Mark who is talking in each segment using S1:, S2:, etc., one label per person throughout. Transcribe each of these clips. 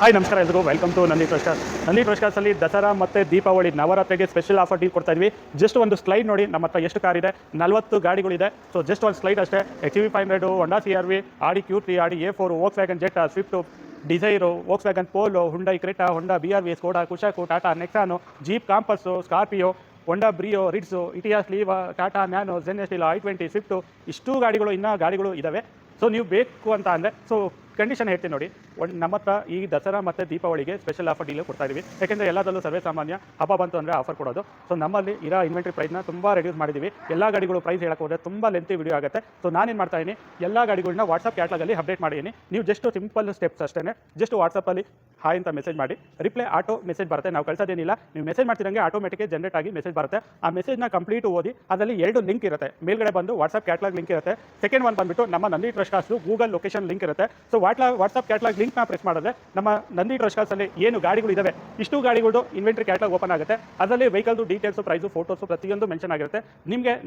S1: Hi ನಮಸ್ಕಾರ ಎಲ್ರಿಗೂ welcome to Nandi ಪ್ರಶ್ಕಾಸ್. Nandi ಪ್ರಶ್ಕಾಸಲ್ಲಿ Dasara ಮತ್ತು ದೀಪಾವಳಿ ನವರಾತ್ರಿಗೆ ಸ್ಪೆಷಲ್ ಆಫರ್ ಡೀಲ್ ಕೊಡ್ತಾ ಇದ್ವಿ. ಜಸ್ಟ್ ಒಂದು ಸ್ಲೈಡ್ ನೋಡಿ, ನಮ್ಮ ಹತ್ರ ಎಷ್ಟು ಕಾರ್ ಇದೆ, 40 ಗಾಡಿಗಳಿದೆ. ಸೊ ಜಸ್ಟ್ ಒಂದು ಸ್ಲೈಡ್ ಅಷ್ಟೇ. XUV 500, Honda CR-V, Audi Q3, Audi A4, Volkswagen Jetta, Swift, Dzire, Volkswagen Polo, Hyundai Creta, Honda BRV, Skoda Kushaq, Tata Nexon, Jeep Compass, Scorpio, Honda Brio, Ritz, Etios Liva, Tata Nano, Zen Estilo, i20, Swift, ಇಷ್ಟು ಗಾಡಿಗಳು ಇನ್ನೂ ಗಾಡಿಗಳು ಇದ್ದಾವೆ. So ನೀವು ಬೇಕು ಅಂತ ಅಂದರೆ condition ಹೇಳ್ತೀನಿ ನೋಡಿ. ನಮ್ಮ ಹತ್ರ ಈ ದಸರಾ ಮತ್ತು ದೀಪಾವಳಿಗೆ ಸ್ಪೆಷಲ್ ಆಫರ್ ಡೀಲ್ ಕೊಡ್ತಾ ಇದ್ದೀವಿ. ಯಾಕೆಂದರೆ ಎಲ್ಲದರಲ್ಲೂ ಸರ್ವೇ ಸಾಮಾನ್ಯ ಹಬ್ಬ ಬಂತು ಅಂದರೆ ಆಫರ್ ಕೊಡೋದು. ಸೊ ನಮ್ಮಲ್ಲಿ ಇರೋ ಇನ್ವೆಂಟ್ರಿ ಪ್ರೈಸ್ನ ತುಂಬ ರೆಡ್ಯೂಸ್ ಮಾಡಿದ್ದೀವಿ. ಎಲ್ಲ ಗಾಡಿಗಳು ಪ್ರೈಸ್ ಹೇಳಕ್ಕೆ ಹೋದರೆ ತುಂಬ ಲೆಂತಿ ವಿಡಿಯೋ ಆಗುತ್ತೆ. ಸೊ ನಾನೇನು ಮಾಡ್ತಾ ಇದ್ದೀನಿ, ಎಲ್ಲ ಗಾಡಿಗಳನ್ನ ವಾಟ್ಸಪ್ ಕ್ಯಾಟ್ಲಾಗಲ್ಲಿ ಅಪ್ಡೇಟ್ ಮಾಡಿದ್ದೀನಿ. ನೀವು ಜಸ್ಟ್ ಸಿಂಪಲ್ ಸ್ಟೆಪ್ಸ್ ಅಷ್ಟೇ. ಜಸ್ಟ್ ವಾಟ್ಸಪ್ಪಲ್ಲಿ ಹಾಯ್ ಅಂತ ಮೆಸೇಜ್ ಮಾಡಿ, ರಿಪ್ಲೈ ಆಟೋ ಮೆಸೇಜ್ ಬರುತ್ತೆ. ನಾವು ಕಳಿಸೋದೇನಿಲ್ಲ, ನೀವು ಮೆಸೇಜ್ ಮಾಡ್ತಿರಂಗೆ ಆಟೋಮೆಟಿಕ್ ಜನರೇಟ್ ಆಗಿ ಮೆಸೇಜ್ ಬರುತ್ತೆ. ಆ ಮೆಸೇಜ್ನ ಕಂಪ್ಲೀಟ್ ಓದಿ ಅದರಲ್ಲಿ 2 ಲಿಂಕ್ ಇರುತ್ತೆ. ಮೇಲ್ಗಡೆ ಬಂದು ವಾಟ್ಸಪ್ ಕ್ಯಾಟ್ಲಾಗ್ ಲಿಂಕ್ ಇರುತ್ತೆ. ಸೆಕೆಂಡ್ ಒನ್ ಬಂದುಬಿಟ್ಟು ನಮ್ಮ Nandi trust Google location link ಇರುತ್ತೆ. ಸೊ ವಾಟ್ಸಪ್ ಕ್ಯಾಟ್ಲಾಗ್ ಲಿಂಕ್ನ ಪ್ರೆಸ್ ಮಾಡಿದ್ರೆ ನಮ್ಮ ನಂದಿ ಟ್ರಸ್ಟ್ ಏನು ಗಾಡಿಗಳು ಇದಾವೆ, ಇಷ್ಟು ಗಾಡಿಗಳು ಇನ್ವೆಂಟ್ರಿ ಕ್ಯಾಟ್ಲಾಗ್ ಓಪನ್ ಆಗುತ್ತೆ. ಅದರಲ್ಲಿ ವೆಹಿಕಲ್ದು ಡೀಟೇಲ್ಸ್, ಪ್ರೈಸು, ಫೋಟೋಸು ಪ್ರತಿಯೊಂದು ಮೆನ್ಷನ್ ಆಗಿರುತ್ತೆ.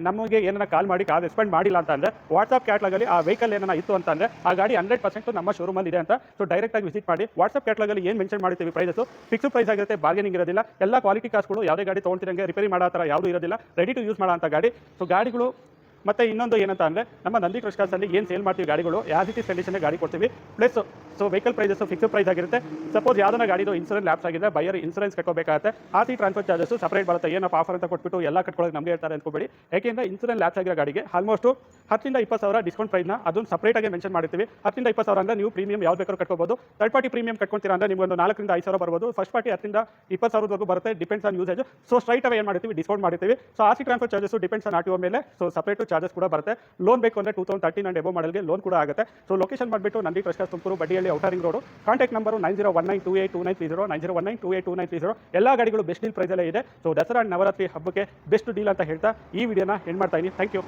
S1: ನಮಗೆ ಏನಾರ ಕಾಲ್ ಮಾಡಿ ಕಾಲ್ ರೆಸ್ಪಾಂಡ್ ಮಾಡಿಲ್ಲ ಅಂತ ಅಂದರೆ ವಾಟ್ಸಪ್ ಕ್ಯಾಟ್ಲಾಗಲ್ಲಿ ಆ ವೆಹಿಕಲ್ ಏನಾರ ಇತ್ತು ಅಂತಂದರೆ ಆ ಗಾಡಿ 100% ನಮ್ಮ ಶೋರೂಮಲ್ಲಿ ಇದೆ ಅಂತ. ಸೊ ಡೈರೆಕ್ಟಾಗಿ ವಿಸಿಟ್ ಮಾಡಿ. ವಾಟ್ಸಪ್ ಕ್ಯಾಟ್ಲಾಗಲ್ಲಿ ಏನು ಮೆನ್ಷನ್ ಮಾಡ್ತೀವಿ ಪ್ರೈಸು ಫಿಕ್ಸ್ ಪ್ರೈಸ್ ಆಗಿರುತ್ತೆ, ಬಾರ್ಗೇನಿಂಗ್ ಇರೋದಿಲ್ಲ. ಎಲ್ಲ ಕ್ವಾಲಿಟಿ ಕಾಸ್ಟ್ಗಳು, ಯಾವುದೇ ಗಾಡಿ ತೊಗೊಳ್ತಿರಂಗೆ ರಿಪೇರಿ ಮಾಡೋ ಥರ ಯಾವುದೂ ಇರೋದಿಲ್ಲ, ರೆಡಿ ಟು ಯೂಸ್ ಮಾಡೋ ಅಂಥ ಗಾಡಿ. ಸೊ ಗಾಡಿಗಳು ಮತ್ತು ಇನ್ನೊಂದು ಏನಂತ ಅಂದರೆ, ನಮ್ಮ ನಂದಿ ಟ್ರಸ್ಟಲ್ಲಿ ಏನು ಸೇಲ್ ಮಾಡ್ತೀವಿ ಗಾಡಿಗಳು ಆಸ್ ಇಟ್ ಇಸ್ ಕಂಡೀಷನ್ಗೆ ಗಾಡಿ ಕೊಡ್ತೀವಿ. Plus so vehicle prices fix price ಆಗಿರುತ್ತೆ. ಸಪೋಸ್ ಯಾವ್ದನ್ನ ಗಾಡಿದು ಇನ್ಸೂರೆನ್ಸ್ ಲ್ಯಾಪ್ಸ್ ಆಗಿದೆ, ಬೈಯರ್ ಇನ್ಸೂರೆನ್ಸ್ ಕಟ್ಟಬೇಕಾಗುತ್ತೆ. RC ಟ್ರಾನ್ಸ್ಫರ್ ಚಾರ್ಜಸ್ ಸಪರೇಟ್ ಬರುತ್ತೆ. ಏನಪ್ಪ ಆಫರ್ ಅಂತ ಕೊಟ್ಬಿಟ್ಟು ಎಲ್ಲ ಕಟ್ಕೊಳ್ಳೋಕೆ ನಮಗೆ ಹೇಳ್ತಾರೆ ಅಂದ್ಕೋಬೇಡಿ. ಯಾಕೆಂದರೆ ಇನ್ಸೂರೆನ್ಸ್ ಲ್ಯಾಪ್ಸ್ ಆಗಿರೋ ಗಾಡಿಗೆ ಆಲ್ಮೋಸ್ಟ್ 10,000-20,000 ಡಿಸ್ಕೌಂಟ್ ಪ್ರೈಸ್ನ ಅದನ್ನು ಸಪರೇಟಾಗಿ ಮೆನ್ಷನ್ ಮಾಡಿರ್ತೀವಿ. 10,000-20,000 ಅಂದರೆ ನೀವು ಪ್ರೀಮಿಯಂ ಯಾವ್ದು ಬೇಕಾದ್ರೂ ಕಟ್ಕೋಬೋದು. ಥರ್ಡ್ ಪಾರ್ಟಿ ಪ್ರೀಮಿಯಂ ಕಟ್ಕೊತೀರಾ ಅಂದರೆ ನಿಮಗೊಂದು 4,000-5,000 ಬರ್ಬೋದು. ಫಸ್ಟ್ ಪಾರ್ಟಿ 10,000-20,000 ಬರುತ್ತೆ, depends on usage. So straight away ಏನು ಮಾಡ್ತೀವಿ, ಡಿಸ್ಕೌಂಟ್ ಮಾಡಿರ್ತೀವಿ. So RC transfer charges depends on RTO ಮೇಲೆ. ಸೊ ಸಪರೇಟ್ ಚಾರ್ಜಸ್ ಕೂಡ ಬರುತ್ತೆ. ಲೋನ್ ಬೇಕು ಅಂದರೆ 2013 ಆ್ಯಂಡ್ ಎಬೋ ಮಾಡಲ್ಗೆ ಲೋನ್ ಕೂಡ ಆಗುತ್ತೆ. ಸೊ ಲೊಕೇಶನ್ ಬಂದುಬಿಟ್ಟು Nandi trust Tumakuru, Baddihalli, outer ring road. Contact number 9019282930, 9019282930. ಎಲ್ಲ ಗಾಡಿಗಳು ಬೆಸ್ಟ್ ಡೀಲ್ ಪ್ರೈಸಲ್ಲೇ ಇದೆ. ಸೊ ದಸರಾ ನವರಾತ್ರಿ ಹಬ್ಬಕ್ಕೆ ಬೆಸ್ಟ್ ಡೀಲ್ ಅಂತ ಹೇಳ್ತಾ ಈ ವಿಡಿಯೋನ ಎಂಡ್ ಮಾಡ್ತಾ ಇದ್ದೀನಿ. Thank you.